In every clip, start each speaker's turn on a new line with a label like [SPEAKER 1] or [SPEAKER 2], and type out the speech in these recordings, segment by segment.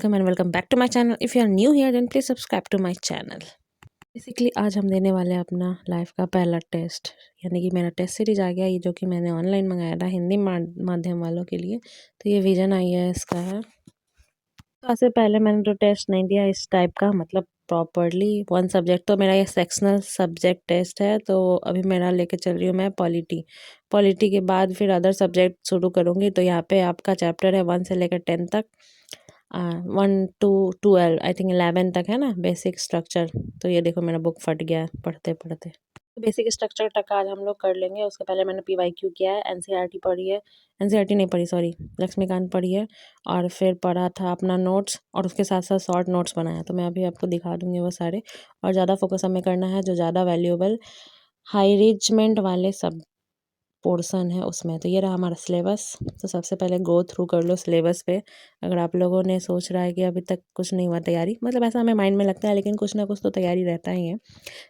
[SPEAKER 1] Welcome and welcome back to my channel. If you are new here then please subscribe to my channel. Basically आज हम देने वाले हैं अपना life का पहला टेस्ट, यानी कि मेरा टेस्ट सीरीज आ गया, ये जो कि मैंने ऑनलाइन मंगाया था हिंदी माध्यम वालों के लिए। तो ये विजन आई है इसका है। तो इससे पहले मैंने तो टेस्ट नहीं दिया इस टाइप का, मतलब प्रॉपरली वन सब्जेक्ट। तो मेरा ये सेक्शनल सब्जेक्ट टेस्ट है। तो अभी मेरा लेके चल रही हूँ मैं पॉलिटी के बाद फिर अदर सब्जेक्ट शुरू करूँगी। तो यहाँ पे आपका चैप्टर है 1 से लेकर 10 तक, 1 to 12 आई थिंक 11 तक है ना बेसिक स्ट्रक्चर। तो ये देखो मेरा बुक फट गया है पढ़ते पढ़ते। तो बेसिक स्ट्रक्चर तक आज हम लोग कर लेंगे। उसके पहले मैंने PYQ किया है, NCERT पढ़ी है, NCERT नहीं पढ़ी सॉरी, लक्ष्मीकांत पढ़ी है। और फिर पढ़ा था अपना नोट्स, और उसके साथ साथ शॉर्ट नोट्स बनाया। तो मैं अभी आपको दिखा दूँगी वो सारे। और ज़्यादा फोकस हमें करना है जो ज़्यादा वैल्यूएबल हाई रिचमेंट वाले सब पोर्शन है उसमें। तो ये रहा हमारा सिलेबस। तो सबसे पहले गो थ्रू कर लो सिलेबस पे। अगर आप लोगों ने सोच रहा है कि अभी तक कुछ नहीं हुआ तैयारी, मतलब ऐसा हमें माइंड में लगता है, लेकिन कुछ ना कुछ तो तैयारी रहता ही है।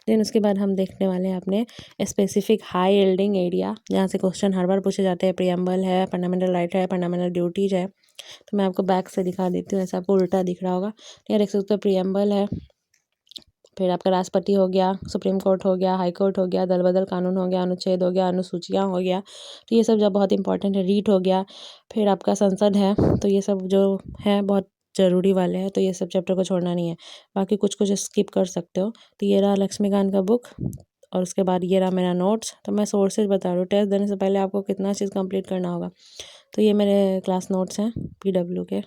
[SPEAKER 1] देन उसके बाद हम देखने वाले हैं अपने स्पेसिफिक हाई यील्डिंग एरिया, जहाँ से क्वेश्चन हर बार पूछे जाते हैं। प्रियम्बल है, फंडामेंटल राइट है, फंडामेंटल ड्यूटीज है। तो मैं आपको बैक से दिखा देती हूँ, ऐसा आपको उल्टा दिख रहा होगा। तो ये देख सकते हो प्रियम्बल है, फिर आपका राष्ट्रपति हो गया, सुप्रीम कोर्ट हो गया, हाई कोर्ट हो गया, दल बदल कानून हो गया, अनुच्छेद हो गया, अनुसूचियाँ हो गया। तो ये सब जब बहुत इंपॉर्टेंट है। रीट हो गया, फिर आपका संसद है। तो ये सब जो है बहुत ज़रूरी वाले हैं। तो ये सब चैप्टर को छोड़ना नहीं है। बाकी कुछ कुछ स्किप कर सकते हो। तो ये रहा लक्ष्मीकांत का बुक, और उसके बाद ये रहा मेरा नोट्स। तो मैं सोर्सेज बता रही हूँ, टेस्ट देने से पहले आपको कितना चीज़ कंप्लीट करना होगा। तो ये मेरे क्लास नोट्स हैं PW के।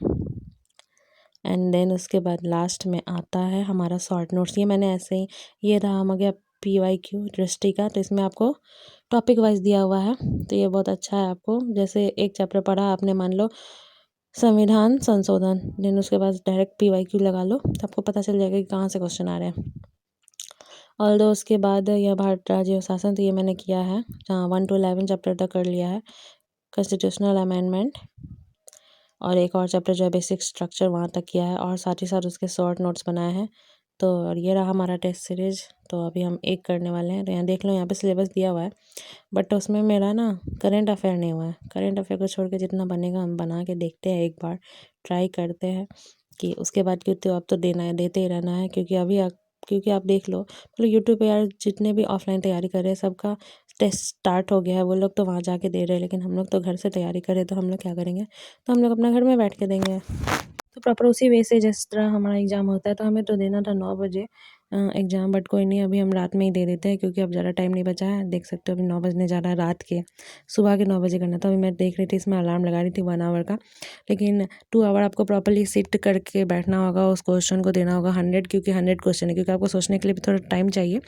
[SPEAKER 1] एंड देन उसके बाद लास्ट में आता है हमारा शॉर्ट नोट्स। ये मैंने ऐसे ही, ये रहा हम गया PYQ दृष्टि का। तो इसमें आपको टॉपिक वाइज दिया हुआ है। तो ये बहुत अच्छा है। आपको जैसे एक चैप्टर पढ़ा आपने, मान लो संविधान संशोधन, देन उसके बाद डायरेक्ट PYQ लगा लो, तो आपको पता चल जाएगा कि कहाँ से क्वेश्चन आ रहे हैं। और दो उसके बाद यह भारत राज्य और शासन, तो ये मैंने किया है, जहाँ 1 to 11 चैप्टर तक कर लिया है। कॉन्स्टिट्यूशनल अमेंडमेंट और एक और चैप्टर जो है बेसिक स्ट्रक्चर, वहाँ तक किया है, और साथ ही साथ उसके शॉर्ट नोट्स बनाए हैं। तो और ये रहा हमारा टेस्ट सीरीज। तो अभी हम एक करने वाले हैं। तो यहाँ देख लो, यहाँ पे सिलेबस दिया हुआ है, बट उसमें मेरा ना करंट अफेयर नहीं हुआ है। करंट अफेयर को छोड़ के जितना बनेगा हम बना के देखते हैं, एक बार ट्राई करते हैं कि उसके बाद क्यों। तो अब तो देना है, देते ही रहना है, क्योंकि अभी क्योंकि आप देख लो, मतलब यूट्यूब पे यार जितने भी ऑफलाइन तैयारी कर रहे हैं सबका टेस्ट स्टार्ट हो गया है। वो लोग तो वहाँ जाके दे रहे हैं, लेकिन हम लोग तो घर से तैयारी करें। तो हम लोग क्या करेंगे, तो हम लोग अपना घर में बैठ के देंगे। तो प्रॉपर उसी वे से जिस तरह हमारा एग्ज़ाम होता है। तो हमें तो देना था 9 बजे एग्ज़ाम, बट कोई नहीं, अभी हम रात में ही दे देते हैं, क्योंकि अब ज़्यादा टाइम नहीं बचा है। देख सकते हो अभी 9 बजने जा रहा है रात के। सुबह के 9 बजे करना था। अभी मैं देख रही थी, इसमें अलार्म लगा रही थी 1 आवर का, लेकिन 2 आवर आपको प्रॉपर्ली सिट करके बैठना होगा, उस क्वेश्चन को देना होगा 100, क्योंकि 100 क्वेश्चन है, क्योंकि आपको सोचने के लिए भी थोड़ा टाइम चाहिए।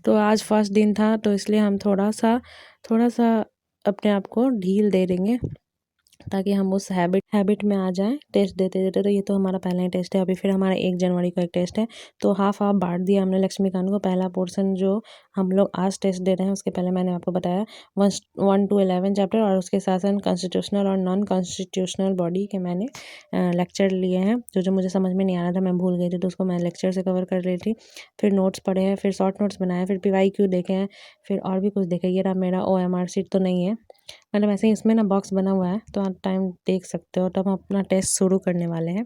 [SPEAKER 1] तो आज फर्स्ट दिन था, तो इसलिए हम थोड़ा सा अपने आप को ढील दे देंगे, ताकि हम उस हैबिट में आ जाएं टेस्ट देते देते। तो ये तो हमारा पहला ही टेस्ट है। अभी फिर हमारा 1 जनवरी को एक टेस्ट है। तो हाफ बांट दिया हमने लक्ष्मीकांत को। पहला पोर्शन जो हम लोग आज टेस्ट दे रहे हैं, उसके पहले मैंने आपको बताया 1 to 11 चैप्टर, और उसके साथ साथ कॉन्स्टिट्यूशनल और नॉन कॉन्स्टिट्यूशनल बॉडी के मैंने लेक्चर लिए हैं। जो मुझे समझ में नहीं आ रहा था, मैं भूल गई थी, तो उसको मैं लेक्चर से कवर कर रही थी। फिर नोट्स पढ़े हैं, फिर शॉर्ट नोट्स बनाए, फिर PYQ देखे हैं, फिर और भी कुछ देखे। ये रहा मेरा OMR शीट तो नहीं है, मतलब ऐसे ही इसमें ना बॉक्स बना हुआ है, तो आप टाइम देख सकते हो। तब हम अपना टेस्ट शुरू करने वाले हैं।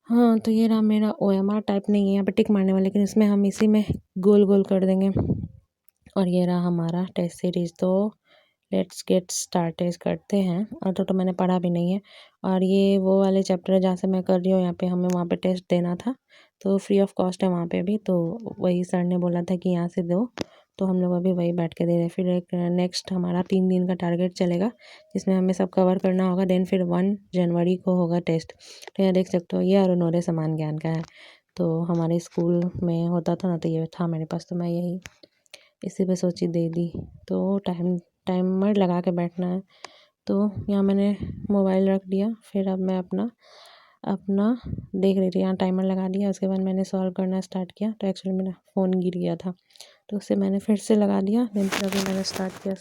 [SPEAKER 1] हाँ, तो ये रहा मेरा OMR टाइप नहीं है, यहाँ पे टिक मारने वाला, लेकिन इसमें हम इसी में गोल गोल कर देंगे। और ये रहा हमारा टेस्ट सीरीज। तो लेट्स गेट स्टार्टेड करते हैं। और तो मैंने पढ़ा भी नहीं है। और ये वो वाले चैप्टर है जहाँ से मैं कर रही हूँ, यहाँ पे हमें वहाँ पे टेस्ट देना था, तो फ्री ऑफ कॉस्ट है वहाँ पे भी। तो वही सर ने बोला था कि यहाँ से दो, तो हम लोग अभी वही बैठ के दे रहे हैं। फिर एक नेक्स्ट हमारा 3 दिन का टारगेट चलेगा, जिसमें हमें सब कवर करना होगा। देन फिर 1 जनवरी को होगा टेस्ट। तो यहाँ देख सकते हो, ये अरुणोदय समान ज्ञान का है। तो हमारे स्कूल में होता था ना, तो ये था मेरे पास, तो मैं यही इसी पे सोची दे दी। तो टाइमर लगा के बैठना है। तो यहाँ मैंने मोबाइल रख दिया। फिर अब मैं अपना अपना देख रही थी, यहाँ टाइमर लगा दिया। उसके बाद मैंने सॉल्व करना स्टार्ट किया। तो एक्चुअली मेरा फ़ोन गिर गया था, तो उससे मैंने फिर से लगा दिया। देन फिर अभी मैंने स्टार्ट किया।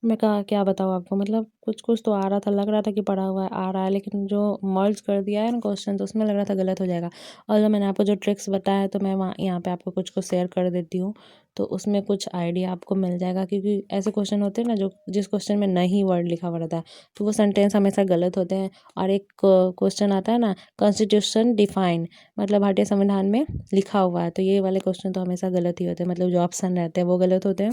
[SPEAKER 1] मैं कहा क्या बताऊँ आपको, मतलब कुछ-कुछ तो आ रहा था, लग रहा था कि पढ़ा हुआ है, आ रहा है, लेकिन जो मर्ज कर दिया है ना क्वेश्चन, तो उसमें लग रहा था गलत हो जाएगा। और जो मैंने आपको जो ट्रिक्स बताया, तो मैं वहाँ यहाँ पे आपको कुछ-कुछ शेयर कर देती हूँ, तो उसमें कुछ आइडिया आपको मिल जाएगा, क्योंकि ऐसे क्वेश्चन होते हैं ना जो जिस क्वेश्चन में नहीं वर्ड लिखा हुआ रहता है, तो वो सेंटेंस हमेशा गलत होते हैं। और एक क्वेश्चन आता है ना, कॉन्स्टिट्यूशन डिफाइन, मतलब भारतीय संविधान में लिखा हुआ है, तो ये वाले क्वेश्चन तो हमेशा गलत ही होते हैं, मतलब जो ऑप्शन रहते हैं वो गलत होते हैं।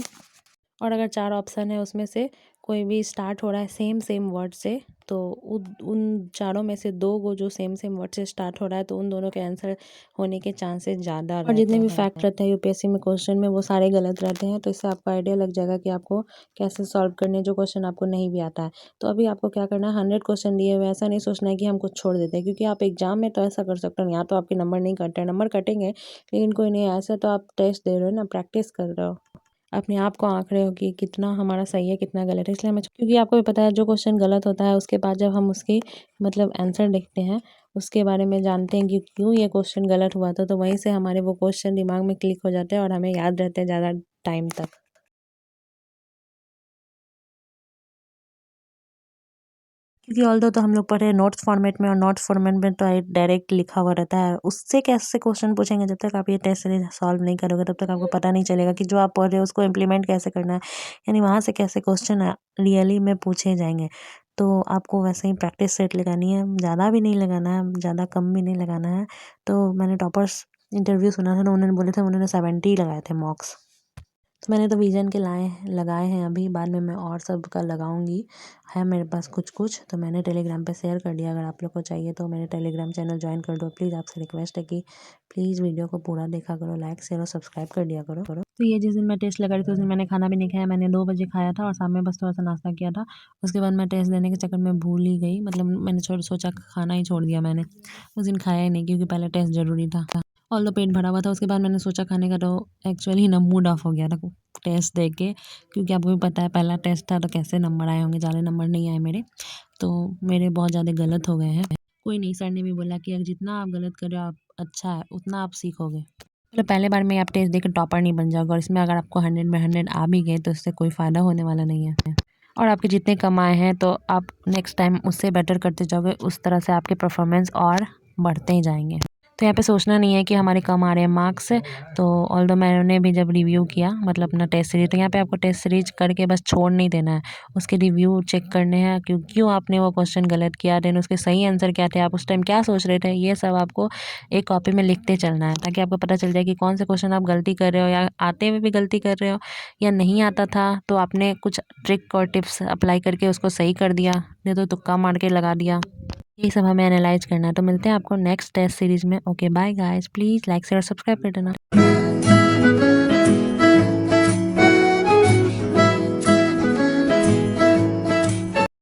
[SPEAKER 1] और अगर 4 ऑप्शन है उसमें से कोई भी स्टार्ट हो रहा है सेम सेम वर्ड से, तो उन उन चारों में से 2 को जो सेम सेम वर्ड से स्टार्ट हो रहा है, तो उन दोनों के आंसर होने के चांसेस ज़्यादा रहते हैं। और जितने भी फैक्ट रहते हैं यूपीएससी में क्वेश्चन में, वो सारे गलत रहते हैं, तो इससे आपको आइडिया लग जाएगा कि आपको कैसे सॉल्व करने हैं जो क्वेश्चन आपको नहीं भी आता है। तो अभी आपको क्या करना है, 100 क्वेश्चन दिए हुए हैं, ऐसा नहीं सोचना है कि हम कुछ छोड़ देते हैं, क्योंकि आप एग्जाम में तो ऐसा कर सकते हो, यहाँ तो आपके नंबर नहीं कटते हैं, नंबर कटेंगे लेकिन कोई नहीं, ऐसा तो आप टेस्ट दे रहे हो ना, प्रैक्टिस कर रहे हो, अपने आप को आँक रहे हो कि कितना हमारा सही है, कितना गलत है। इसलिए हमें, क्योंकि आपको भी पता है जो क्वेश्चन गलत होता है उसके बाद जब हम उसकी मतलब आंसर देखते हैं, उसके बारे में जानते हैं कि क्यों ये क्वेश्चन गलत हुआ था, तो वहीं से हमारे वो क्वेश्चन दिमाग में क्लिक हो जाते हैं और हमें याद रहते हैं ज़्यादा टाइम तक। क्योंकि ऑल्दो तो हम लोग पढ़े नोट्स फॉर्मेट में, और नोट्स फॉर्मेट में तो डायरेक्ट लिखा हुआ रहता है, उससे कैसे क्वेश्चन पूछेंगे, जब तक आप ये टेस्ट सीरीज सॉल्व नहीं करोगे तब तक आपको पता नहीं चलेगा कि जो आप पढ़ रहे हो उसको इम्प्लीमेंट कैसे करना है, यानी वहाँ से कैसे क्वेश्चन रियली में पूछे जाएंगे। तो आपको वैसे ही प्रैक्टिस सेट लगानी है, ज़्यादा भी नहीं लगाना है, ज़्यादा कम भी नहीं लगाना है। तो मैंने टॉपर्स इंटरव्यू सुना था ना, उन्होंने बोले थे उन्होंने 70 लगाए थे मॉक्स। तो मैंने तो विजन के लगाए हैं अभी, बाद में मैं और सब का लगाऊंगी, है मेरे पास कुछ-कुछ, तो मैंने टेलीग्राम पे शेयर कर दिया। अगर आप लोग को चाहिए तो मेरे टेलीग्राम चैनल ज्वाइन कर दो प्लीज़। आपसे रिक्वेस्ट है कि प्लीज़ वीडियो को पूरा देखा करो, लाइक शेयर और सब्सक्राइब कर दिया करो। तो ये जिस दिन मैं टेस्ट लगा रही थी उस दिन मैंने खाना भी नहीं खाया, मैंने 2 बजे खाया था और शाम में बस थोड़ा-सा नाश्ता किया था। उसके बाद मैं टेस्ट देने के चक्कर में भूल ही गई, मतलब मैंने सोचा खाना ही छोड़ दिया मैंने। उस दिन खाया ही नहीं क्योंकि पहले टेस्ट ज़रूरी था। ऑल्दो पेट भरा हुआ था, उसके बाद मैंने सोचा खाने का, तो एक्चुअली ना मूड ऑफ हो गया था टेस्ट दे के, क्योंकि आपको भी पता है पहला टेस्ट था तो कैसे नंबर आए होंगे, ज़्यादा नंबर नहीं आए मेरे, तो मेरे बहुत ज़्यादा गलत हो गए हैं। कोई नहीं, सर ने भी बोला कि अगर जितना आप गलत कर रहे हो आप अच्छा है, उतना आप सीखोगे। मतलब पहले बार में आप टेस्ट देकर टॉपर नहीं बन जाओगे, और इसमें अगर आपको 100 में 100 आ भी गए तो इससे कोई फ़ायदा होने वाला नहीं है। और आपके जितने कम आए हैं तो आप नेक्स्ट टाइम उससे बेटर करते जाओगे, उस तरह से आपके परफॉर्मेंस और बढ़ते ही जाएंगे। तो यहाँ पे सोचना नहीं है कि हमारे कम आ रहे हैं मार्क्स। तो ऑल्दो मैंने भी जब रिव्यू किया, मतलब अपना टेस्ट सीरीज, तो यहाँ पे आपको टेस्ट सीरीज करके बस छोड़ नहीं देना है, उसके रिव्यू चेक करने हैं, क्यों आपने वो क्वेश्चन गलत किया, देन उसके सही आंसर क्या थे, आप उस टाइम क्या सोच रहे थे, ये सब आपको एक कॉपी में लिखते चलना है, ताकि आपको पता चल जाए कि कौन से क्वेश्चन आप गलती कर रहे हो, या आते हुए भी गलती कर रहे हो, या नहीं आता था तो आपने कुछ ट्रिक और टिप्स अप्लाई करके उसको सही कर दिया, नहीं तो तुक्का मार के लगा दिया। ये सब हमें एनालाइज करना है। तो मिलते हैं आपको नेक्स्ट टेस्ट सीरीज में। Okay bye guys, please like share और सब्सक्राइब कर देना।